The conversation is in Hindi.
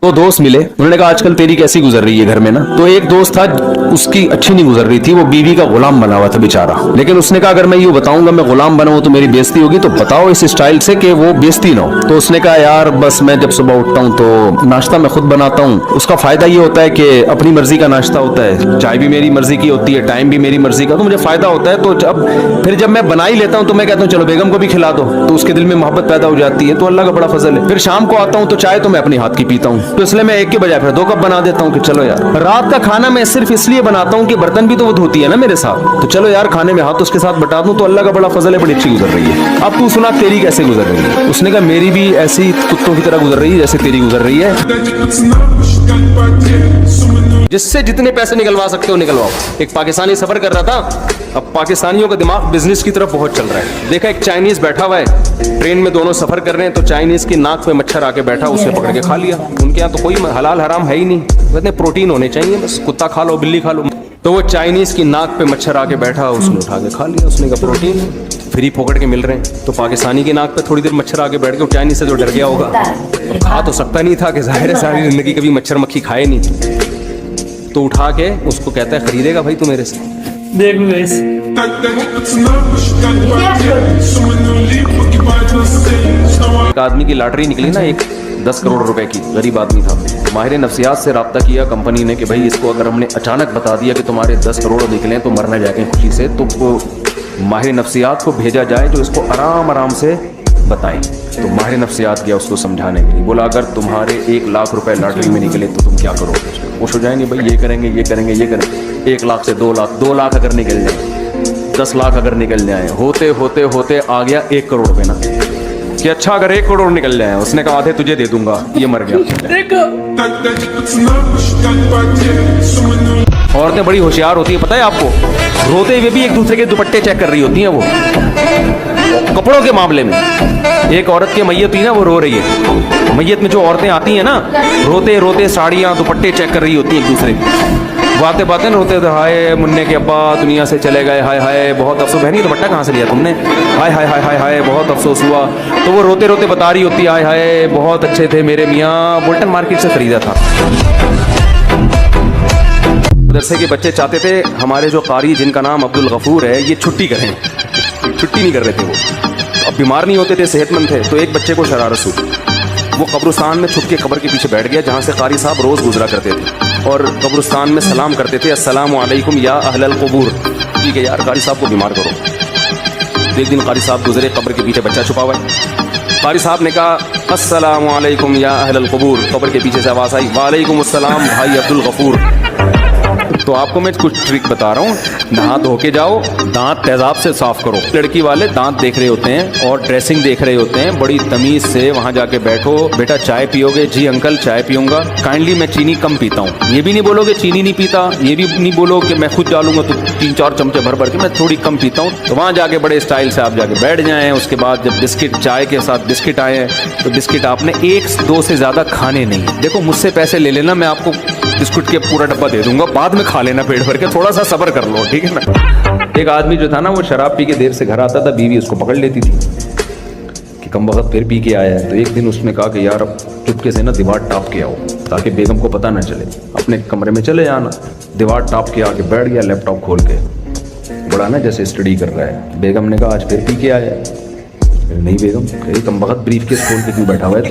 दो दोस्त मिले, उन्होंने कहा आजकल तेरी कैसी गुजर रही है घर में ना। तो एक दोस्त था, उसकी अच्छी नहीं गुजर रही थी, वो बीवी का गुलाम बना हुआ था बेचारा। लेकिन उसने कहा अगर मैं यूं बताऊंगा मैं गुलाम बना हूं तो मेरी बेइज्जती होगी, तो बताओ इस स्टाइल से कि वो बेइज्जती ना हो। तो उसने कहा यार बस मैं जब सुबह उठता हूं तो नाश्ता मैं खुद बनाता हूं। उसका फायदा ये होता है कि अपनी मर्जी का नाश्ता होता है, चाय भी मेरी मर्जी की होती है, टाइम भी मेरी मर्जी का, तो मुझे फायदा होता है। तो जब मैं बना ही लेता हूं तो मैं कहता हूं चलो बेगम को भी खिला दो, तो उसके दिल में मोहब्बत पैदा हो जाती है। तो अल्लाह का बड़ा फजल है। फिर शाम को आता हूं तो चाय तो मैं अपने हाथ की पीता हूं, तो इसलिए मैं एक के बजाय फिर 2 कप बना देता हूं कि चलो यार। रात का खाना मैं सिर्फ इसलिए बनाता हूं कि बर्तन भी तो वो धोती है ना मेरे साथ, तो चलो यार खाने में हाथ उसके साथ बटा दूं, तो अल्लाह का बड़ा फजल है, बड़ी अच्छी गुजर रही है। अब तू सुना तेरी कैसे गुजर रही है। उसने कहा मेरी भी ऐसी कुत्तों की तरह गुजर रही है जैसे तेरी गुजर रही है। जिससे जितने पैसे निकलवा सकते हो निकलवाओ। एक पाकिस्तानी सफर कर रहा था, अब पाकिस्तानियों का दिमाग बिजनेस की तरफ बहुत चल रहा है। देखा एक चाइनीज बैठा हुआ है, ट्रेन में दोनों सफर कर रहे हैं, तो चाइनीज की नाक पे मच्छर आके बैठा, उसने पकड़ के खा लिया। उनके यहाँ तो कोई हलाल हराम है ही नहीं, कहते प्रोटीन होने चाहिए, बस कुत्ता खा लो बिल्ली खा लो। तो वो चाइनीज की नाक पे मच्छर आके बैठा, उसने उठा के खा लिया। उसने कहा प्रोटीन फ्री पकड़ के मिल रहे हैं। तो पाकिस्तानी की नाक पे थोड़ी देर मच्छर आके बैठ के चाइनीज से जो डर गया होगा, खा तो सकता नहीं था कि जाहिर है सारी जिंदगी कभी मच्छर मक्खी खाए नहीं, तो उठा के उसको कहता है खरीदेगा भाई तू मेरे से। देखो गाइस, एक आदमी की लॉटरी निकली ना, एक 10 करोड़ रुपए की, गरीब आदमी था। माहिर नफ्सियात से रब्ता किया कंपनी ने कि भाई इसको अगर हमने अचानक बता दिया कि तुम्हारे 10 करोड़ निकले तो मरना जाएंगे खुशी से, तो माहिर नफ्सियात को भेजा जाए जो इसको आराम आराम से बताएं। तो माहिर नफ्सियात गया उसको समझाने के लिए, बोला अगर तुम्हारे 1 लाख रुपए लॉटरी में निकले तो तुम क्या करोगे। खुश हो जाएंगे भाई, ये करेंगे ये करेंगे ये करेंगे। 1 लाख से 2 लाख, 2 लाख अगर निकल जाए, 10 लाख अगर निकल जाए, होते होते होते आ गया 1 करोड़ रुपए ना, कि अच्छा अगर 1 करोड़ निकल जाए, उसने कहा आधे तुझे दे दूंगा, ये मर गया। औरतें बड़ी होशियार होती है पता है आपको, रोते हुए भी एक दूसरे के दुपट्टे चेक कर रही होती हैं। वो कपड़ों के मामले में एक औरत की मैयत हुई ना, वो रो रही है। मैयत में जो औरतें आती हैं ना, रोते रोते साड़ियाँ दुपट्टे चेक कर रही होती हैं एक दूसरे की, बातें बातें रोते थे, हाय मुन्ने के अब्बा दुनिया से चले गए, हाय हाय बहुत अफसोस, बहनी दुपट्टा कहाँ से लिया तुमने, हाय हाय हाय हाय हाय बहुत अफसोस हुआ। तो वो रोते रोते बता रही होती है, हाय हाय बहुत अच्छे थे मेरे मियाँ, बुल्टन मार्केट से खरीदा था। मदरसे के बच्चे चाहते थे हमारे जो कारी जिनका नाम अब्दुल गफूर है ये छुट्टी करें, छुट्टी नहीं कर रहे थे वो, अब बीमार नहीं होते थे, सेहतमंद थे। तो एक बच्चे को शरारत हुई, वो कब्रिस्तान में छुप के कब्र के पीछे बैठ गया जहाँ से कारी साहब रोज गुजरा करते थे, और कब्रिस्तान में सलाम करते थे, अस्सलामु अलैकुम या अहलल क़ुबूर। ठीक है यार कारी साहब को बीमार करो। एक दिन कारी साहब गुजरे, कब्र के पीछे बच्चा छुपा हुआ है। कारी साहब ने कहा अस्सलामु अलैकुम या अहलल क़ुबूर, कब्र के पीछे से आवाज़ आई वालेकुम अस्सलाम भाई अब्दुल गफूर। तो आपको मैं कुछ ट्रिक बता रहा हूँ, नहा धो के जाओ, दांत तेजाब से साफ करो। लड़की वाले दांत देख रहे होते हैं और ड्रेसिंग देख रहे होते हैं, बड़ी तमीज से वहां जाके बैठो, बेटा चाय पियोगे, जी अंकल चाय पीऊंगा, काइंडली मैं चीनी कम पीता हूँ। ये भी नहीं बोलोगे चीनी नहीं पीता, ये भी नहीं बोलो कि मैं खुद डालूंगा तो 3-4 चमचे भर भर के, मैं थोड़ी कम पीता हूँ। तो वहां जाके बड़े स्टाइल से आप जाके बैठ जाएं। उसके बाद जब बिस्किट, चाय के साथ बिस्किट आए, तो बिस्किट आपने 1-2 से ज्यादा खाने नहीं। देखो मुझसे पैसे ले लेना, मैं आपको बिस्कुट के पूरा डब्बा दे दूंगा, बाद में खा लेना पेट भर के, थोड़ा सा सब्र कर लो, ठीक है ना। एक आदमी जो था ना, वो शराब पी के देर से घर आता था, बीवी उसको पकड़ लेती थी कि कम वक्त फिर पी के आया है। तो एक दिन उसने कहा कि यार अब चुपके से ना दीवार टाप के आओ ताकि बेगम को पता ना चले, अपने कमरे में चले आना। दीवार टाप के आके बैठ गया, लैपटॉप खोल के, बड़ा ना जैसे स्टडी कर रहा है। बेगम ने कहा आज फिर पी के आया है। नहीं बेगम, कम वक्त ब्रीफ केस खोल के क्यों बैठा हुआ है।